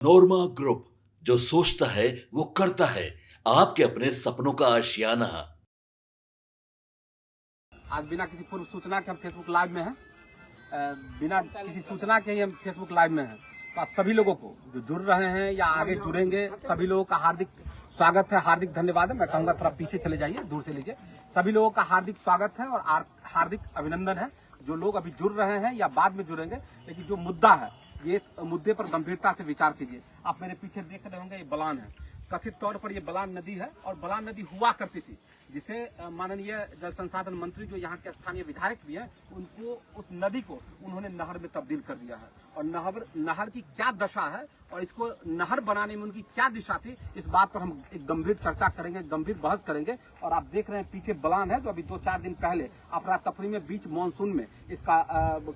नोरमा group, जो सोचता है वो करता है। आपके अपने सपनों का आशियाना। आज बिना किसी पूर्व सूचना के हम फेसबुक लाइव में हैं। बिना किसी सूचना के ही हम फेसबुक लाइव में हैं। तो आप सभी लोगों को जो जुड़ रहे हैं या आगे जुड़ेंगे, सभी लोगों का हार्दिक स्वागत है, हार्दिक धन्यवाद है। मैं कहूँगा थोड़ा पीछे चले जाइए, दूर से लीजिए। सभी लोगों का हार्दिक स्वागत है और हार्दिक अभिनंदन है जो लोग अभी जुड़ रहे हैं या बाद में जुड़ेंगे। लेकिन जो मुद्दा है, ये इस मुद्दे पर गंभीरता से विचार कीजिए। आप मेरे पीछे देख रहे होंगे, ये बलान है। कथित तौर पर ये बलान नदी है और बलान नदी हुआ करती थी, जिसे माननीय जल संसाधन मंत्री जो यहाँ के स्थानीय विधायक भी हैं, उनको उस नदी को उन्होंने नहर में तब्दील कर दिया है। और नहर की क्या दशा है और इसको नहर बनाने में उनकी क्या दिशा थी, इस बात पर हम एक गंभीर चर्चा करेंगे, गंभीर बहस करेंगे। और आप देख रहे हैं पीछे बलान है, जो अभी 2-4 दिन पहले अफरा तफरी में बीच मानसून में इसका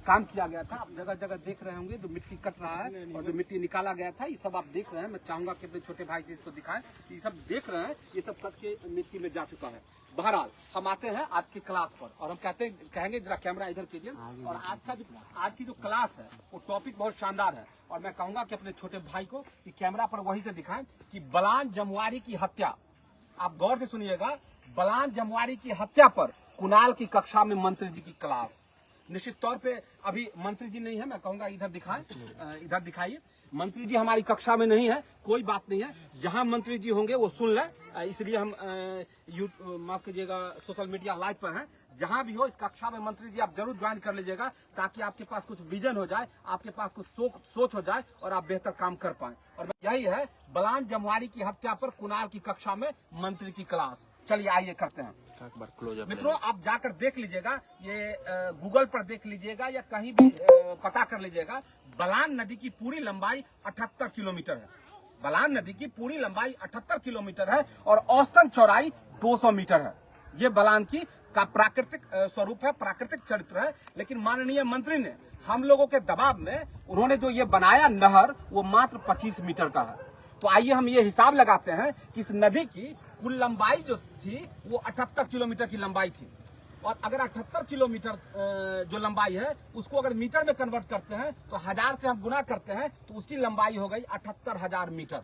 काम किया गया था। आप जगह जगह देख रहे होंगे जो मिट्टी कट रहा है और जो मिट्टी निकाला गया था, ये सब आप देख रहे हैं। मैं चाहूंगा कि अपने छोटे भाई से इसको दिखाएं। ये सब देख रहे हैं, ये सब कट के मिट्टी में जा चुका है। बहरहाल हम आते हैं आज की क्लास पर और हम कहेंगे जरा कैमरा इधर कीजिए। और आज की जो क्लास है वो टॉपिक बहुत शानदार है। और मैं कहूंगा कि अपने छोटे भाई को कि कैमरा पर वही से दिखाएं कि बलान जमुआरी की हत्या। आप गौर से सुनिएगा, बलान जमुआरी की हत्या पर कुणाल की कक्षा में मंत्री जी की क्लास। निश्चित तौर पे अभी मंत्री जी नहीं है, मैं कहूंगा इधर दिखाएं, इधर दिखाइए। मंत्री जी हमारी कक्षा में नहीं है, कोई बात नहीं है। जहां मंत्री जी होंगे वो सुन लें, इसलिए हम माफ कीजिएगा सोशल मीडिया लाइव पर हैं। जहां भी हो इस कक्षा में मंत्री जी आप जरूर ज्वाइन कर लीजिएगा, ताकि आपके पास कुछ विजन हो जाए, आपके पास कुछ सोच हो जाए और आप बेहतर काम कर पाएं। और यही है बलान जमुआरी की हत्या पर कुणाल की कक्षा में मंत्री की क्लास। चलिए आइए करते हैं। मित्रों, आप जाकर देख लीजिएगा, ये गूगल पर देख लीजिएगा या कहीं भी पता कर लीजिएगा। बलान नदी की पूरी लंबाई 78 किलोमीटर है। बलान नदी की पूरी लंबाई 78 किलोमीटर है और औसतन चौड़ाई 200 मीटर है। ये बलान की का प्राकृतिक स्वरूप है, प्राकृतिक चरित्र है। लेकिन माननीय मंत्री ने हम लोगों के दबाव में उन्होंने जो ये बनाया नहर, वो मात्र 25 मीटर का है। तो आइए हम ये हिसाब लगाते हैं कि इस नदी की कुल लंबाई जो थी वो 78 किलोमीटर की लंबाई थी। और अगर 78 किलोमीटर जो लंबाई है उसको अगर मीटर में कन्वर्ट करते हैं तो 1000 से हम गुना करते हैं तो उसकी लंबाई हो गई 78,000 मीटर।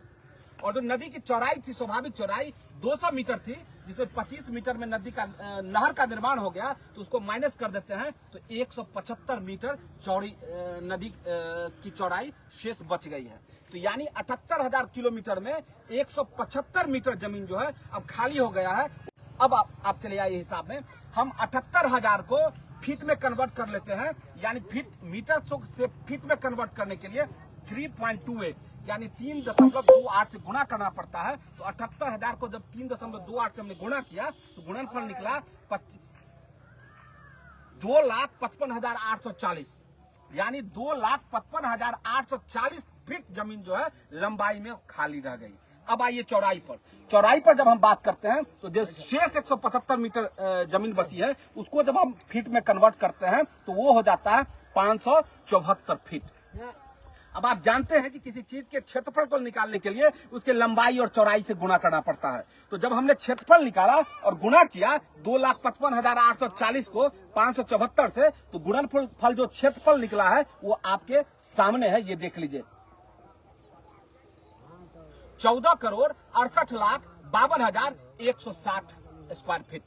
और जो नदी की चौड़ाई थी, स्वाभाविक चौड़ाई 200 मीटर थी, जिसमें 25 मीटर में नदी का नहर का निर्माण हो गया, तो उसको माइनस कर देते हैं तो 175 मीटर चौड़ी नदी की चौड़ाई शेष बच गई है। तो यानी 78,000 किलोमीटर में 175 मीटर जमीन जो है अब खाली हो गया है। अब आप चले आइए हिसाब में, हम 78,000 को फीट में कन्वर्ट कर लेते हैं। यानी मीटर से फीट में कन्वर्ट करने के लिए 3.28 यानी 3.28 से गुणा करना पड़ता है। तो 78,000 को जब 3.28 से हमने गुणा किया तो गुणनफल निकला 2,55,840 यानी 2,55,840 फीट जमीन जो है लंबाई में खाली रह गई। अब आइए चौड़ाई पर जब हम बात करते हैं तो जो शेष 175 मीटर जमीन बची है उसको जब हम फीट में कन्वर्ट करते हैं तो वो हो जाता है 574 फीट। अब आप जानते हैं कि किसी चीज के क्षेत्रफल को निकालने के लिए उसके लंबाई और चौड़ाई से गुणा करना पड़ता है। तो जब हमने क्षेत्रफल निकाला और गुणा किया 2,55,840 को 574 से, तो गुणनफल जो क्षेत्रफल निकला है वो आपके सामने है, ये देख लीजिए, 14,68,52,160 स्क्वायर फीट।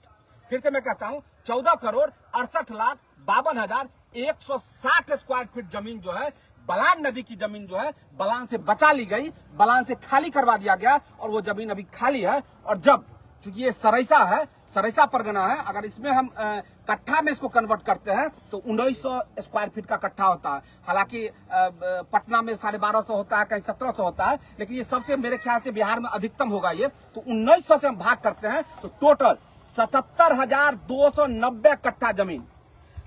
फिर से मैं कहता हूं, 14,68,52,160 स्क्वायर फीट जमीन जो है बलान नदी की जमीन जो है बलान से बचा ली गई, बलान से खाली करवा दिया गया और वो जमीन अभी खाली है। और जब चूंकि ये सरैसा है, सरैसा परगना है, अगर इसमें हम कट्ठा में इसको कन्वर्ट करते हैं तो 1900 स्क्वायर फीट का कट्ठा होता है। हालांकि पटना में 1250 होता है, कहीं 1700 होता है, लेकिन ये सबसे मेरे ख्याल से बिहार में अधिकतम होगा ये। तो 1900 से हम भाग करते हैं तो टोटल 77,290 कट्ठा जमीन,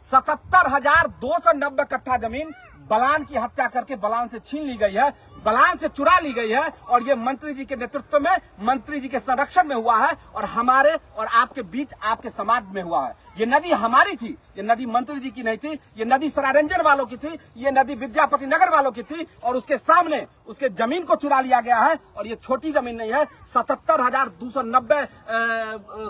77,290 कट्ठा जमीन बलान की हत्या करके बलान से छीन ली गई है, बलान से चुरा ली गई है। और ये मंत्री जी के नेतृत्व में, मंत्री जी के संरक्षण में हुआ है और हमारे और आपके बीच, आपके समाज में हुआ है। ये नदी हमारी थी, ये नदी मंत्री जी की नहीं थी, ये नदी सरायरंजन वालों की थी, ये नदी विद्यापति नगर वालों की थी और उसके सामने उसके जमीन को चुरा लिया गया है। और ये छोटी जमीन नहीं है, 77,290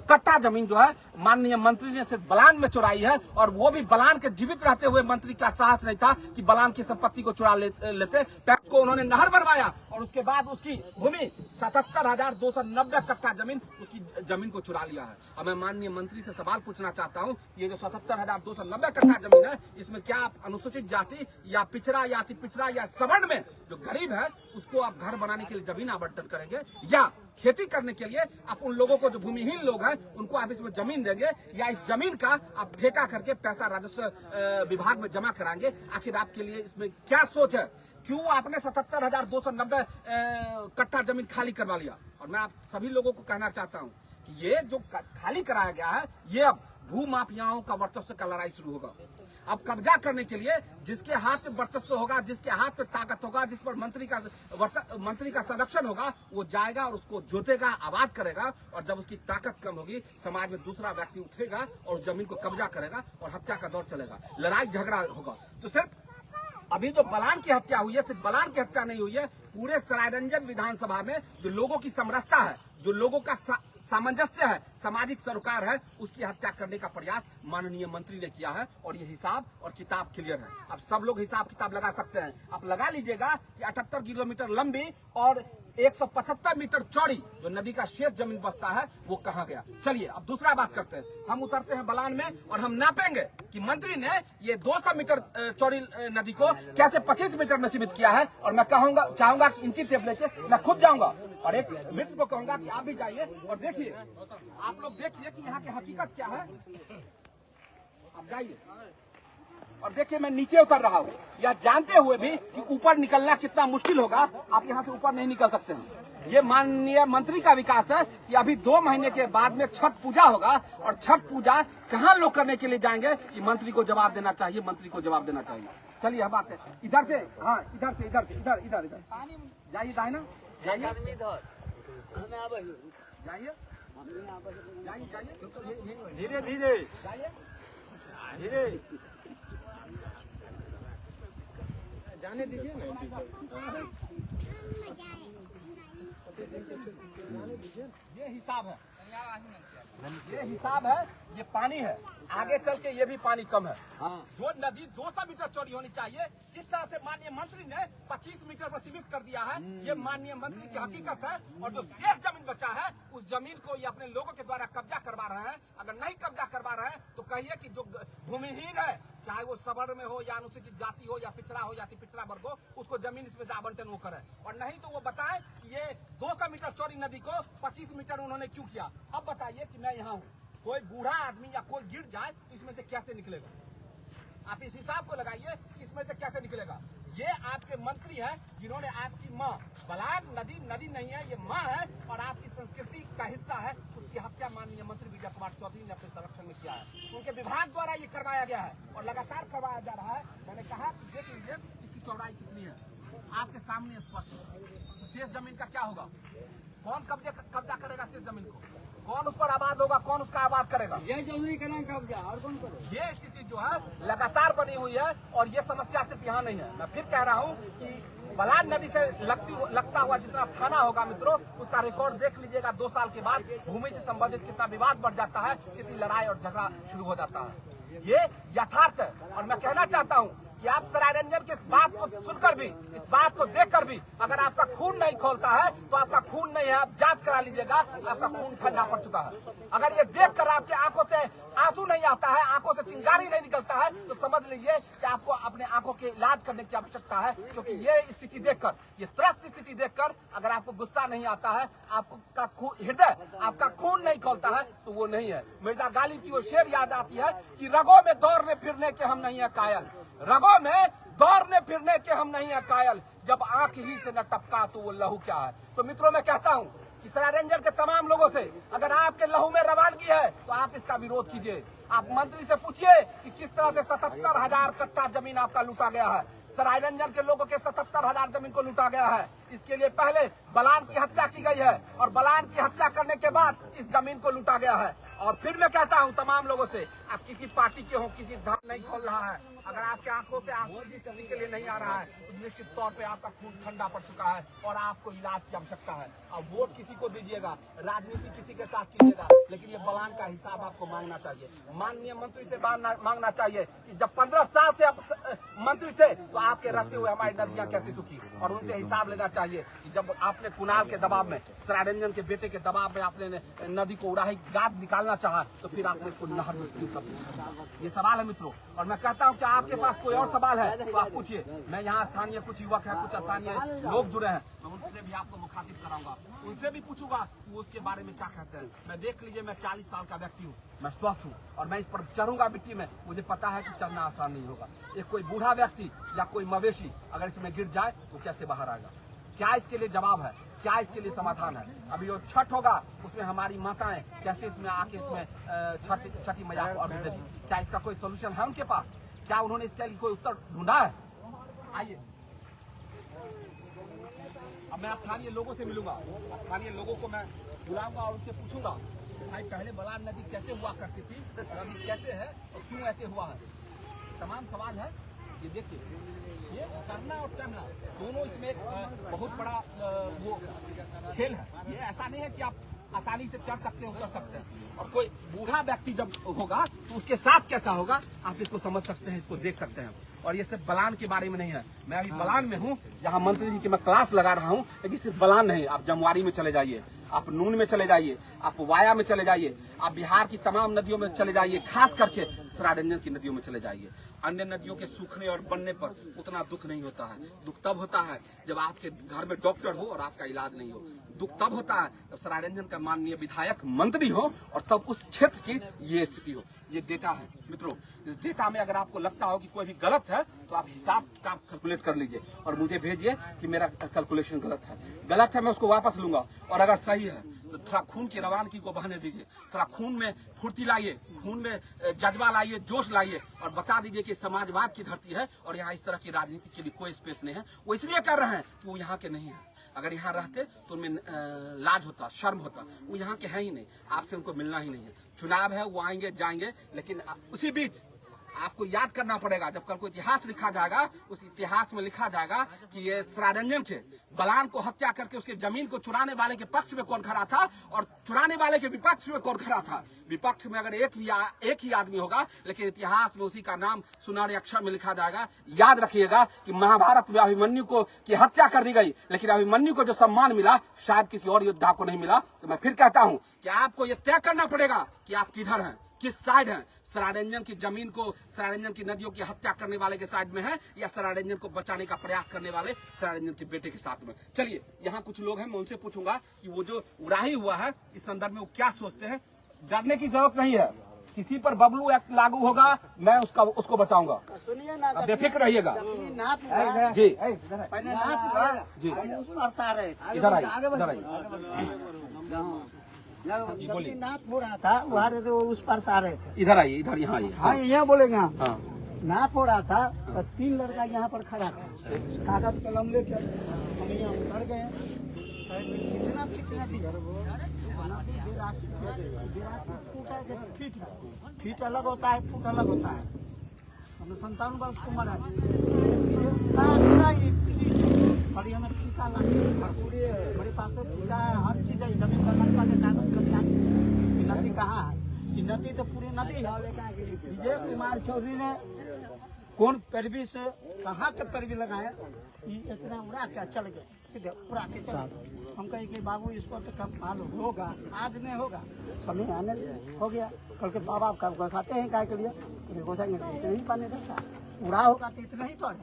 कट्ठा जमीन जो है माननीय मंत्री ने सिर्फ बलान में चुराई है। और वो भी बलान के जीवित रहते हुए मंत्री का साहस नहीं था कि बलान की संपत्ति को चुरा लेते। पैक्स को उन्होंने नहर बनवाया और उसके बाद उसकी भूमि 77,290 कट्ठा जमीन, उसकी जमीन को चुरा लिया है। अब मैं माननीय मंत्री से सवाल पूछना चाहता हूं, ये जो 77,290 कट्ठा जमीन है, इसमें क्या आप अनुसूचित जाति या पिछड़ा या अति पिछड़ा या सवर्ण में जो गरीब है उसको आप घर बनाने के लिए जमीन आवंटन करेंगे, या खेती करने के लिए आप उन लोगों को जो भूमिहीन लोग हैं उनको आप इसमें जमीन देंगे, या इस जमीन का आप ठेका करके पैसा राजस्व विभाग में जमा कराएंगे? आखिर आपके लिए इसमें क्या सोच है? क्यों आपने 77,290 कट्ठा जमीन खाली करवा लिया? और मैं आप सभी लोगों को कहना चाहता हूं कि ये जो खाली कराया गया है, ये अब भू माफियाओं का वर्चस्व का लड़ाई शुरू होगा। अब कब्जा करने के लिए जिसके हाथ में वर्चस्व होगा, जिसके हाथ में ताकत होगा, जिस पर मंत्री का संरक्षण होगा, वो जाएगा और उसको जोतेगा, आबाद करेगा। और जब उसकी ताकत कम होगी, समाज में दूसरा व्यक्ति उठेगा और जमीन को कब्जा करेगा और हत्या का दौर चलेगा, लड़ाई झगड़ा होगा। तो सिर्फ अभी जो बलान की हत्या हुई है, सिर्फ बलान की हत्या नहीं हुई है, पूरे सरायरंजन विधानसभा में जो लोगों की समरसता है, जो लोगों का सामंजस्य है, सामाजिक सरोकार है, उसकी हत्या करने का प्रयास माननीय मंत्री ने किया है। और ये हिसाब और किताब क्लियर है। अब सब लोग हिसाब किताब लगा सकते हैं। आप लगा लीजिएगा कि 78 किलोमीटर लंबी और 175 मीटर चौड़ी जो नदी का शेष जमीन बसता है वो कहाँ गया। चलिए अब दूसरा बात करते हैं। हम उतरते हैं बलान में और हम नापेंगे कि मंत्री ने ये 200 मीटर चौड़ी नदी को कैसे 25 मीटर में सीमित किया है। और मैं चाहूंगा कि इंची टेप लेके मैं खुद जाऊंगा और एक मित्र को कहूंगा कि आप भी जाइए और देखिए, आप लोग देखिए कि यहाँ की हकीकत क्या है। आप जाइए और देखिए, मैं नीचे उतर रहा हूँ, यह जानते हुए भी कि ऊपर निकलना कितना मुश्किल होगा। आप यहाँ से ऊपर नहीं निकल सकते हैं। ये माननीय मंत्री का विकास है कि अभी 2 महीने के बाद में छठ पूजा होगा और छठ पूजा कहाँ लोग करने के लिए जाएंगे, कि मंत्री को जवाब देना चाहिए, मंत्री को जवाब देना चाहिए। चलिए अब बात है इधर से, हाँ इधर से, इधर जाइए, दाहिना जाइए, धीरे धीरे धीरे जाने दीजिए ना, ये हिसाब है, ये हिसाब है, ये पानी है। आगे चल के ये भी पानी कम है। जो नदी 200 मीटर चौड़ी होनी चाहिए, जिस तरह से माननीय मंत्री ने 25 मीटर पर सीमित कर दिया है, ये माननीय मंत्री की हकीकत है। और जो शेष जमीन बचा है, उस जमीन को ये अपने लोगों के द्वारा कब्जा करवा रहे हैं। अगर नहीं कब्जा करवा रहे हैं तो कहिए कि जो भूमिहीन है, चाहे वो सवर्ण में हो या अनुसूचित जाति हो या पिछड़ा हो या पिछड़ा वर्ग हो, उसको जमीन इसमें से आवंटन वो करे। और नहीं तो वो बताए कि ये 200 मीटर चौड़ी नदी को 25 मीटर उन्होंने क्यों किया। अब बताइए कि मैं यहाँ हूँ, कोई बूढ़ा आदमी या कोई गिर जाए तो इसमें से कैसे निकलेगा? आप इस हिसाब को लगाइए, इसमें से कैसे निकलेगा। ये आपके मंत्री हैं जिन्होंने आपकी माँ, बलान नदी नहीं है, ये माँ है और आपकी संस्कृति का हिस्सा है, उसकी हत्या माननीय मंत्री विजय कुमार चौधरी ने अपने संरक्षण में किया है। उनके विभाग द्वारा ये करवाया गया है और लगातार करवाया जा रहा है। मैंने कहा देख लीजिए इसकी चौड़ाई कितनी है, आपके सामने स्पष्ट है। तो शेष जमीन का क्या होगा? कौन कब्जा करेगा शेष जमीन को? कौन उस पर आबाद होगा? कौन उसका आबाद करेगा? जय चौधरी का नाम कब्जा, और कौन करेगा? ये स्थिति जो है लगातार बनी हुई है और ये समस्या सिर्फ यहाँ नहीं है। मैं फिर कह रहा हूँ कि बलान नदी से लगता हुआ जितना थाना होगा मित्रों, उसका रिकॉर्ड देख लीजिएगा। 2 साल के बाद भूमि से संबंधित कितना विवाद बढ़ जाता है, कितनी लड़ाई और झगड़ा शुरू हो जाता है। ये यथार्थ है। और मैं कहना चाहता हूँ कि आप सरायरंजन की इस बात को सुनकर भी, इस बात को देखकर भी, अगर आपका खून नहीं खोलता है तो आपका खून नहीं है। आप जांच करा लीजिएगा, आपका खून ठंडा पड़ चुका है। अगर ये देखकर आपकी आंखों से आंसू नहीं आता है, आंखों से चिंगारी नहीं निकलता है, तो समझ लीजिए कि आपको अपने आंखों के इलाज करने की आवश्यकता है। क्योंकि ये स्थिति देखकर, ये त्रस्त स्थिति देखकर अगर आपको गुस्सा नहीं आता है, आपको हृदय, आपका खून नहीं खोलता है, तो वो नहीं है। मिर्जा गालिब की वो शेर याद आती है कि रगों में दौड़ने फिरने के हम नहीं है कायल, रगों में दौड़ने फिरने के हम नहीं है कायल, जब आंख ही से न टपका तो वो लहू क्या है। तो मित्रों मैं कहता हूँ कि सरायरंजन के तमाम लोगों से, अगर आपके लहू में रवानगी है तो आप इसका विरोध कीजिए। आप मंत्री से पूछिए कि किस तरह से 77,000 कट्टा जमीन आपका लूटा गया है। सरायरंजन के लोगों के 77,000 जमीन को लूटा गया है। इसके लिए पहले बलान की हत्या की गई है और बलान की हत्या करने के बाद इस जमीन को लूटा गया है। और फिर मैं कहता हूँ तमाम लोगों से, आप किसी पार्टी के हो, किसी धर्म नहीं खोल रहा है, अगर आपके आंखों से आंसू इस स्थिति के लिए नहीं आ रहा है तो निश्चित तौर पे आपका खून ठंडा पड़ चुका है और आपको इलाज की आवश्यकता है। अब वोट किसी को दीजिएगा, राजनीति किसी के साथ कीजिएगा, लेकिन ये बलान का हिसाब आपको मांगना चाहिए। माननीय मंत्री से मांगना चाहिए कि जब 15 साल से आप मंत्री थे तो आपके रहते हुए हमारी नदियां कैसे सूखी, और उनसे हिसाब लेना चाहिए कि जब आपने कुणाल के दबाव में, सरारंजन के बेटे के दबाव में आपने नदी को उड़ाही गाद निकालना चाहा तो फिर आपने नहर में क्यों कर दिया? ये सवाल है मित्रों। और मैं कहता हूँ कि आपके पास कोई और सवाल है तो आप पूछिए। मैं यहाँ स्थानीय कुछ युवक है, कुछ स्थानीय लोग जुड़े हैं, मैं उनसे भी आपको मुखातिब कराऊंगा, उनसे भी पूछूंगा कि वो उसके बारे में क्या कहते हैं। मैं देख लीजिए, मैं 40 साल का व्यक्ति हूँ, मैं स्वस्थ हूँ और मैं इस पर चढ़ूंगा मिट्टी में, मुझे पता है कि चढ़ना आसान नहीं होगा। एक कोई बूढ़ा व्यक्ति या कोई मवेशी अगर इसमें गिर जाए तो कैसे बाहर आएगा? क्या इसके लिए जवाब है? क्या इसके लिए समाधान है? अभी वो छठ होगा, उसमें हमारी माताएं कैसे इसमें आके इसमें छठी मैया को अर्घ देगी? क्या इसका कोई सोल्यूशन है उनके पास? क्या उन्होंने इसके लिए कोई उत्तर ढूंढा है? आइए, अब मैं स्थानीय लोगों से मिलूंगा, स्थानीय लोगों को मैं बुलाऊंगा और उनसे पूछूंगा भाई पहले बलान नदी कैसे हुआ करती थी और अभी कैसे है और क्यों ऐसे हुआ है। तमाम सवाल है। ये देखिए, ये करना और चढ़ना दोनों इसमें एक बहुत बड़ा वो खेल है। ये ऐसा नहीं है कि आप आसानी से चढ़ सकते हैं, उतर सकते हैं। और कोई बूढ़ा व्यक्ति जब होगा तो उसके साथ कैसा होगा आप इसको समझ सकते हैं, इसको देख सकते हैं। और ये सिर्फ बलान के बारे में नहीं है, मैं अभी बलान में हूँ जहाँ मंत्री जी की मैं क्लास लगा रहा हूँ, लेकिन सिर्फ बलान नहीं, आप जमवारी में चले जाइए, आप नून में चले जाइए, आप वाया में चले जाइए, आप बिहार की तमाम नदियों में चले जाइए, खास करके सरारंजन की नदियों में चले जाइए। अन्य नदियों के सूखने और बनने पर उतना दुख नहीं होता है। दुख तब होता है जब आपके घर में डॉक्टर हो और आपका इलाज नहीं हो। दुख तब होता है जब सरारंजन का माननीय विधायक मंत्री हो और तब उस क्षेत्र की ये स्थिति हो। ये डेटा है मित्रों, इस डेटा में अगर आपको लगता हो कि कोई भी गलत है तो आप हिसाब किताब कैलकुलेट कर लीजिए और मुझे भेजिए कि मेरा कैलकुलेशन गलत है, मैं उसको वापस लूंगा। और अगर सही है तो थोड़ा खून की रवानगी को बहने दीजिए, थोड़ा खून में फुर्ती लाइए, खून में जज्बा लाइए, जोश लाइए और बता दीजिए कि समाजवाद की धरती है और यहाँ इस तरह की राजनीति के लिए कोई स्पेस नहीं है। वो इसलिए कर रहे हैं कि वो यहाँ के नहीं है। अगर यहाँ रहते तो उनमें लाज होता, शर्म होता। वो यहाँ के हैं ही नहीं, आपसे उनको मिलना ही नहीं है। चुनाव है, वो आएंगे जाएंगे, लेकिन उसी बीच आपको याद करना पड़ेगा, जब कल को इतिहास लिखा जाएगा, उस इतिहास में लिखा जाएगा कि ये सरारंजन के बलान को हत्या करके उसके जमीन को चुराने वाले के पक्ष में कौन खड़ा था और चुराने वाले के विपक्ष में कौन खड़ा था। विपक्ष में अगर एक ही आदमी होगा, लेकिन इतिहास में उसी का नाम सुनहरे अक्षर में लिखा जाएगा। याद रखिएगा कि महाभारत में अभिमन्यु को की हत्या कर दी गई, लेकिन अभिमन्यु को जो सम्मान मिला शायद किसी और योद्धा को नहीं मिला। तो मैं फिर कहता हूँ कि आपको ये तय करना पड़ेगा कि आप किधर हैं, किस साइड हैं। सरारंजन की जमीन को, सरारंजन की नदियों की हत्या करने वाले के साइड में है या सरारंजन को बचाने का प्रयास करने वाले सरारंजन के बेटे के साथ में। चलिए, यहाँ कुछ लोग हैं, मैं उनसे पूछूंगा कि वो जो उड़ाही हुआ है इस संदर्भ में वो क्या सोचते हैं। डरने की जरूरत नहीं है, किसी पर बबलू एक्ट लागू होगा मैं उसको बचाऊंगा। सुनिए ना, बेफिक्र रहिएगा जी। पहले नाप जी, उस पर सारे इधर आइए, इधर आइए। बोलिए। नाप हो रहा था, वहाँ तो उस पर सारे थे। इधर आइए, इधर, यहाँ आइए। हाँ, यहाँ बोलेंगे हम। हाँ, नाप हो रहा था तो 3 लड़का यहाँ पर खड़ा था, कागज कलम लेके हम यहाँ उतर गए। कितना फीट अलग होता है, फुट अलग होता है। हमने 57 वर्ष की उम्र है। बड़ी हमें टीका मेरे पास तो टीका है, हर चीज है। जमीन का नक्शा के कागज कर नदी कहाँ है? ये नदी तो पूरी नदी है। विजय कुमार चौधरी ने कौन पैरवी से कहाँ के पैरवी लगाया, ये इतना उड़ा के चल गए, सीधे उड़ा के चल। हम कहे कि बाबू इस पर तो कम हाल होगा, आज नहीं होगा, समय आने हो गया। कल के बाबा कब गोसाते हैं काय के लिए, गोसाएंगे इतना ही पानी रहता, उड़ा होगा तो इतना ही तो है,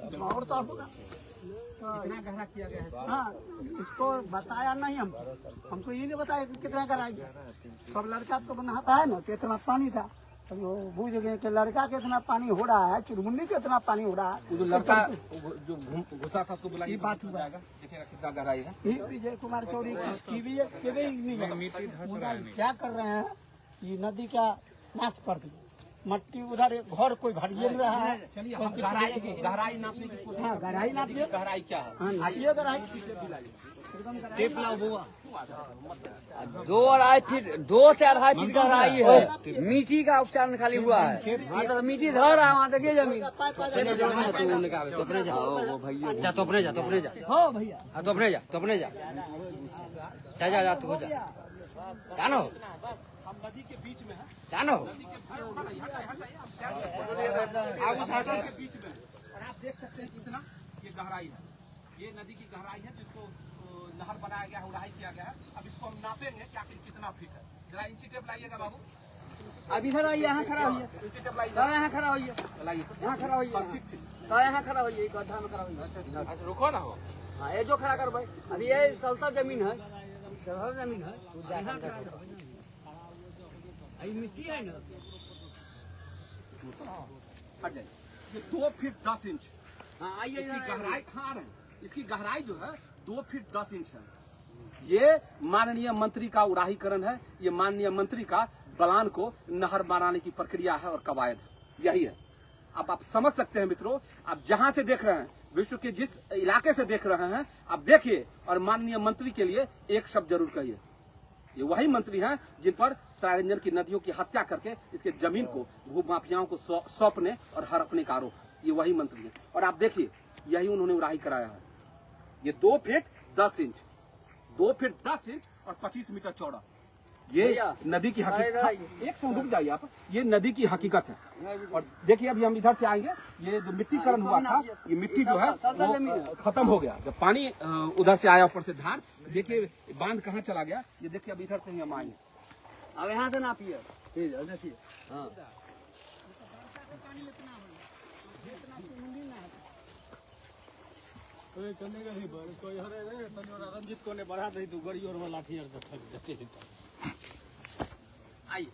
इसमें और तो होगा। इतना गहरा किया गया है। हाँ, इसको बताया नहीं हमको ये नहीं बताया कि कितना कराएंगे। सब लड़का तो नहाता है ना, तो इतना पानी था, तो वो बूझ गए कि लड़का के इतना पानी हो रहा है, चुरमुन्नी के इतना पानी हो रहा है। जो लड़का जो घुसा था उसको बुलाइए, ये बात हुआ है। देखिएगा कितना गहराई है। ये विजय कुमार चौधरी की भी नहीं है, क्या कर रहे हैं, ये नदी का नाश कर दिए। मट्टी उधर घर कोई भरिए में रहा है। चलिए कोई हम कुछ गहराई नापने की कोशिश हाँ, गहराई नाप दिए। गहराई क्या है? हाँ, नापिए गहराई। टेप लाओ बुआ। 2-2.5 फीट 2 से 2.5 फीट गहराई है। मिट्टी का उपचारण खाली हुआ है। हाँ तो मिट्टी धर रहा है वहाँ, देखिए जमीन। वो भैया जा तो अपने जा हो भैया। हाँ तो अपने जा जा तू जा जानो हम नदी के बीच में है, जानो आगू साइडों के बीच में, और आप देख सकते हैं कितना ये गहराई है। ये नदी की गहराई है जिसको नहर बनाया गया है, उड़ाई किया गया है। अब इसको हम नापेंगे कि आखिर कितना फीट है। जरा इंची टेप लाइएगा बाबू, अब इधर आइए, यहाँ खड़ा होइए, इंची टेप लाइए, यहाँ खड़ा होइए, लाइए यहाँ खड़ा होइए, यहाँ खड़ा होइए, गड्ढा में खड़ा होइए। अच्छा रुको ना हो। हाँ ये जो खड़ा कर भाई, अभी ये सलतर जमीन है, सरहद जमीन है, यहाँ खड़ा करो। ये मिट्टी है ना, हट जाइए। ये 2 फीट 10 इंच हाँ आइए इसकी इधर आइए। गहराई कहाँ रहे, इसकी गहराई जो है 2 फीट 10 इंच है। ये माननीय मंत्री का उड़ाहीकरण है, ये माननीय मंत्री का बलान को नहर बनाने की प्रक्रिया है और कवायद है, यही है। अब आप समझ सकते हैं मित्रों, आप जहां से देख रहे हैं, विश्व के जिस इलाके से देख रहे हैं, आप देखिए और माननीय मंत्री के लिए एक शब्द जरूर कहिए। ये वही मंत्री हैं जिन पर सरायरंजन की नदियों की हत्या करके इसके जमीन को भूमाफियाओं को सौंपने और हड़पने का आरोप, ये वही मंत्री है। और आप देखिए यही उन्होंने उड़ाही कराया है। ये 2 फीट 10 इंच, 2 फीट 10 इंच और 25 मीटर चौड़ा, ये भैया, नदी की इधर हकीकत। आइए। एक सेकंड रुक जाइए आप, ये नदी की हकीकत है। और देखिए अभी हम इधर से आएंगे, ये जो मिट्टीकरण हुआ था, ये मिट्टी जो है वो खत्म हो गया। जब पानी उधर से आया ऊपर से धार, देखिए बांध कहाँ चला गया, ये देखिए अब इधर से ही हम आएंगे। अब यहाँ से नापिए, देखिए हाँ रंजित को ने बढ़ा दी, गड़ी और लाठी आइए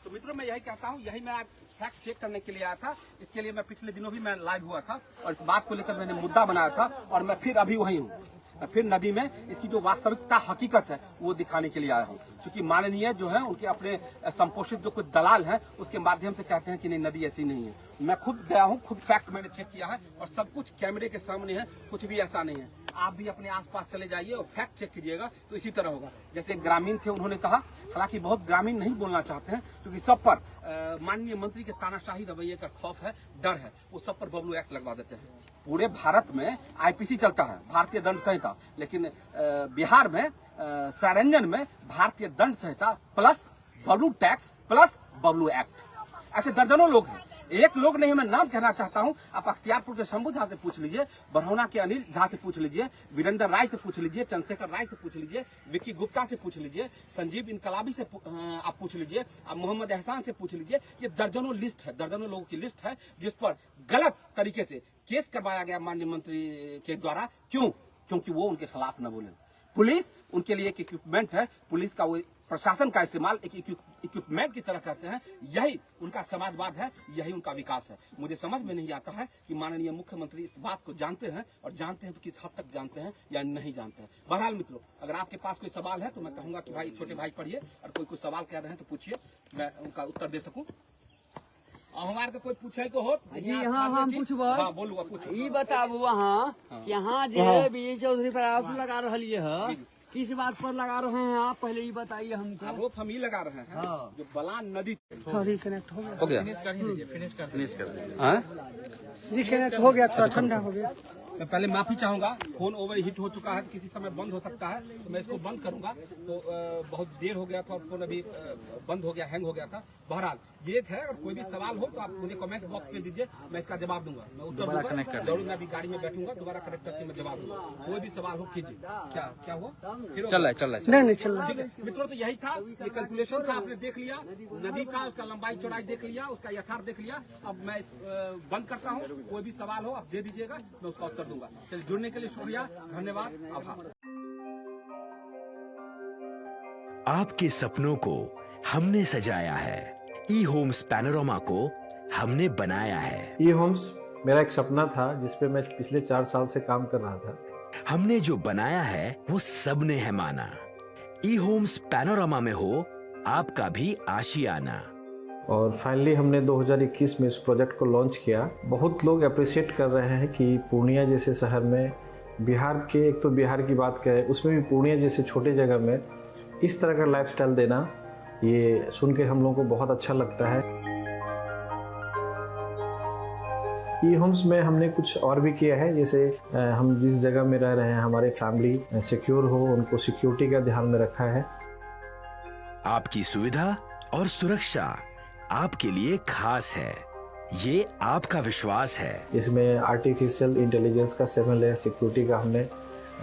तो मित्रों मैं यही कहता हूँ, यही मैं फैक्ट चेक करने के लिए आया था। इसके लिए मैं पिछले दिनों भी मैं लाइव हुआ था और इस बात को लेकर मैंने मुद्दा बनाया था, और मैं फिर अभी वही हूँ। मैं फिर नदी में इसकी जो वास्तविकता हकीकत है वो दिखाने के लिए आया हूँ, क्योंकि माननीय जो है उनके अपने संपोषित जो कुछ दलाल हैं उसके माध्यम से कहते हैं कि नहीं नदी ऐसी नहीं है। मैं खुद गया हूँ, खुद फैक्ट मैंने चेक किया है और सब कुछ कैमरे के सामने है, कुछ भी ऐसा नहीं है। आप भी अपने आसपास चले जाइए और फैक्ट चेक कीजिएगा तो इसी तरह होगा। जैसे ग्रामीण थे, उन्होंने कहा, हालांकि बहुत ग्रामीण नहीं बोलना चाहते हैं क्योंकि सब पर माननीय मंत्री के तानाशाही रवैये का खौफ है, डर है, वो सब पर बबलू एक्ट लगवा देते हैं। पूरे भारत में आईपीसी चलता है, भारतीय दंड संहिता, लेकिन बिहार में सरायरंजन में भारतीय दंड संहिता प्लस बबलू टैक्स प्लस बबलू एक्ट। ऐसे दर्जनों लोग हैं, एक लोग नहीं, मैं नाम कहना चाहता हूं। आप अख्तियारपुर के शंभू झा से पूछ लीजिए, बरहौना के अनिल झा से पूछ लीजिए, वीरेंद्र राय से पूछ लीजिए, चंद्रशेखर राय से पूछ लीजिए, विक्की गुप्ता से पूछ लीजिए, संजीव इनकलाबी से आप पूछ लीजिए, आप मोहम्मद एहसान से पूछ लीजिए। ये दर्जनों लिस्ट है, दर्जनों लोगों की लिस्ट है जिस पर गलत तरीके से केस करवाया गया माननीय मंत्री के द्वारा। क्यों? क्योंकि वो उनके खिलाफ न बोले। पुलिस उनके लिए एक इक्विपमेंट है, पुलिस का वो प्रशासन का इस्तेमाल एक इक्विपमेंट की तरह करते हैं। यही उनका समाजवाद है, यही उनका विकास है। मुझे समझ में नहीं आता है कि माननीय मुख्यमंत्री इस बात को जानते हैं, और जानते हैं तो किस हद तक जानते हैं या नहीं जानते हैं। बहरहाल मित्रों, अगर आपके पास कोई सवाल है तो मैं कहूंगा कि भाई छोटे भाई पढ़िए, और कोई सवाल कह रहे हैं तो पूछिए, मैं उनका उत्तर दे सकूं। हमारे को कोई पूछे को हो जी हाँ हम पूछब। हाँ बोलू, पूछो। ये बताबू वहाँ यहाँ जे विजय चौधरी पर आरोप लगा रही है, किस बात पर लगा रहे हैं आप, पहले ये बताइए हमको। आरोप हम ही लगा रहे हैं, हाँ। जो बलान नदी कनेक्ट हो गया, हो गया, फिनिश कर दीजिए। जी कनेक्ट हो गया, थोड़ा ठंडा हो गया। मैं पहले माफी चाहूंगा, फोन ओवर हीट हो चुका है, किसी समय बंद हो सकता है, तो मैं इसको बंद करूंगा। तो बहुत देर हो गया था, फोन अभी बंद हो गया, हैंग हो गया था। बहरहाल ये है, अगर कोई भी सवाल हो तो आप मुझे कमेंट बॉक्स में दीजिए, मैं इसका जवाब दूंगा, मैं उत्तर दूंगा। जरूर मैं अभी गाड़ी में बैठूंगा, दोबारा कनेक्ट करके मैं जवाब दूंगा। कोई भी सवाल हो कीजिए। क्या हुआ? चल रहा है नहीं चल रहा ठीक है मित्रों, तो यही था, ये कैलकुलेशन था, आपने देख लिया नदी का, उसका लंबाई चौड़ाई देख लिया, उसका यथार्थ देख लिया। अब मैं बंद करता हूँ, कोई भी सवाल हो आप दे दीजिएगा, मैं उसका उत्तर दूंगा। चलिए, जुड़ने के लिए शुक्रिया, धन्यवाद, आभार। आपके सपनों को हमने सजाया है, ई होम्स पैनोरामा को हमने बनाया है। ई होम्स मेरा एक सपना था जिस पे मैं पिछले 4 साल से काम कर रहा था। हमने जो बनाया है वो सबने है माना। ई होम्स पैनोरामा में हो आपका भी आशियाना। और फाइनली हमने 2021 में इस प्रोजेक्ट को लॉन्च किया। बहुत लोग अप्रिशिएट कर रहे हैं कि पूर्णिया जैसे शहर में बिहार के, एक तो बिहार की बात करें उसमें भी पूर्णिया जैसे छोटे जगह में इस तरह का लाइफस्टाइल देना, ये सुन के हम लोगों को बहुत अच्छा लगता है। ई होम्स में हमने कुछ और भी किया है, जैसे हम जिस जगह में रह रहे हैं हमारे फैमिली सिक्योर हो, उनको सिक्योरिटी का ध्यान में रखा है। आपकी सुविधा और सुरक्षा आपके लिए खास है, ये आपका विश्वास है। इसमें आर्टिफिशियल इंटेलिजेंस का 7 लेयर सिक्योरिटी का हमने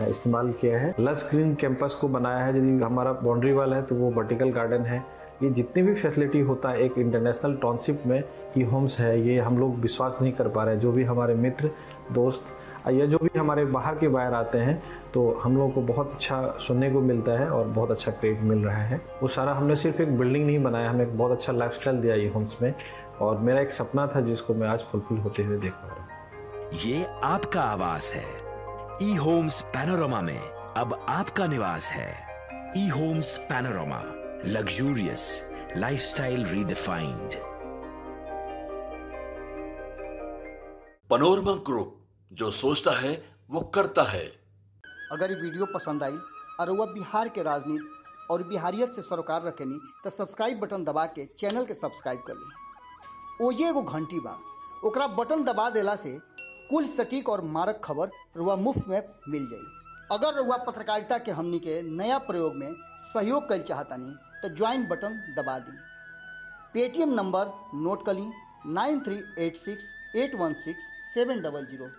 इस्तेमाल किया है। लस ग्रीन कैंपस को बनाया है, यदि हमारा बाउंड्री वाल है तो वो वर्टिकल गार्डन है। ये जितनी भी फैसिलिटी होता है एक इंटरनेशनल टाउनशिप में ई होम्स है, ये हम लोग विश्वास नहीं कर पा रहे हैं। जो भी हमारे मित्र दोस्त या जो भी हमारे बाहर के बाहर आते हैं तो हम लोगों को बहुत अच्छा सुनने को मिलता है और बहुत अच्छा क्रेडिट मिल रहा है। वो सारा हमने सिर्फ एक बिल्डिंग नहीं बनाया, हमें एक बहुत अच्छा लाइफस्टाइल दिया ई होम्स में, और मेरा एक सपना था जिसको मैं आज फुलफिल होते हुए देख पा रहा हूँ। ये आपका आवास है। ई होम्स पैनोरमा में अब आपका निवास है। E Homes Panorama, luxurious lifestyle redefined. Panorama group, जो सोचता है वो करता है। अगर ये वीडियो पसंद आई और वह बिहार के राजनीति और बिहारियत से सरोकार रखेनी तो सब्सक्राइब बटन दबा के चैनल के सब्सक्राइब कर ली। ओजे एगो घंटी बा, ओकरा बटन दबा देला से कुल सटीक और मारक खबर रुआ मुफ्त में मिल जाई। अगर रुआ पत्रकारिता के हमनी के नया प्रयोग में सहयोग कर चाहतानी तो ज्वाइन बटन दबा दी। पेटीएम नंबर नोट कर ली 9386816700।